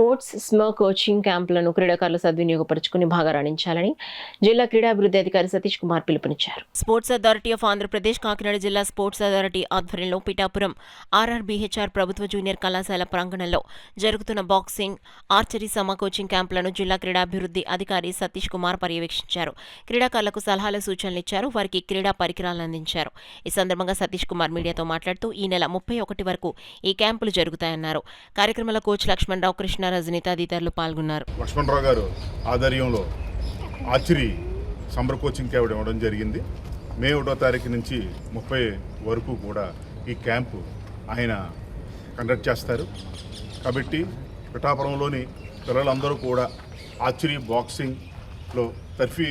Sports స్మర్ coaching క్యాంపులను క్రీడాకారులు సద్వినియోగపరుచుకుని బాగా రాణించాలని జిల్లా క్రీడాభివృద్ధి అధికారి సతీష్ కుమార్ పిలుపునిచ్చారు. Sports authority of Andhra Pradesh Kakinada జిల్లా స్పోర్ట్స్ అథారిటీ ఆధ్వర్యంలో పిఠాపురం ఆర్ఆర్బీహెచ్ఆర్ ప్రభుత్వ జూనియర్ కళాశాల ప్రాంగణంలో జరుగుతున్న బాక్సింగ్, ఆర్చరీ సమర్ కోచింగ్ క్యాంపులను జిల్లా క్రీడాభివృద్ధి అధికారి సతీష్ కుమార్ పర్యవేక్షించారు. క్రీడాకారులకు సలహాలు, సూచనలు ఇచ్చారు. వారికి క్రీడా పరికరాలను అందించారు. ఈ సందర్భంగా సతీష్ కుమార్ మీడియాతో మాట్లాడుతూ ఈ నెల 31 వరకు ఈ క్యాంపులు జరుగుతాయన్నారు. కార్యక్రమంలో కోచ్ లక్ష్మణరావు, కృష్ణ, రజని తదితరులు పాల్గొన్నారు. లక్ష్మణరావు గారు ఆధ్వర్యంలో ఆర్చరీ సమ్మర్ కోచింగ్ క్యాంప్ ఇవ్వడం జరిగింది. మే 1వ తారీఖు నుంచి 30 వరకు కూడా ఈ క్యాంపు ఆయన కండక్ట్ చేస్తారు. కాబట్టి పిఠాపురంలోని పిల్లలందరూ కూడా ఆర్చరీ, బాక్సింగ్లో తర్ఫీ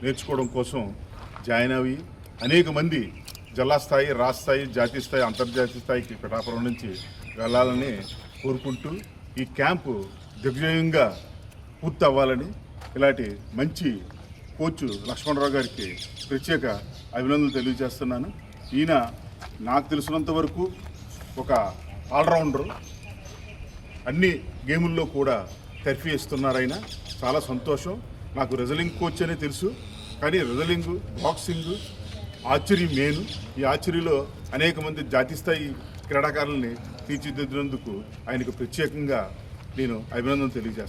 నేర్చుకోవడం కోసం జాయిన్ అవి అనేక మంది జిల్లా స్థాయి, రాష్ట్ర స్థాయి, జాతీయ స్థాయి, అంతర్జాతీయ స్థాయికి పిఠాపురం నుంచి వెళ్ళాలని కోరుకుంటూ ఈ క్యాంపు దిగ్విజయంగా పూర్తి అవ్వాలని ఇలాంటి మంచి కోచ్ లక్ష్మణరావు గారికి ప్రత్యేక అభినందనలు తెలియజేస్తున్నాను. ఈయన నాకు తెలిసినంత వరకు ఒక ఆల్రౌండరు, అన్ని గేముల్లో కూడా తర్ఫీ ఇస్తున్నారు. ఆయన చాలా సంతోషం. నాకు రెజ్లింగ్ కోచ్ అనే తెలుసు, కానీ రెజ్లింగ్, బాక్సింగ్, ఆర్చరీ మెయిన్. ఈ ఆర్చరీలో అనేక మంది జాతీయ స్థాయి క్రీడాకారుల్ని తీర్చిదిద్దినందుకు ఆయనకు ప్రత్యేకంగా నేను అభినందనలు తెలియజేస్తాను.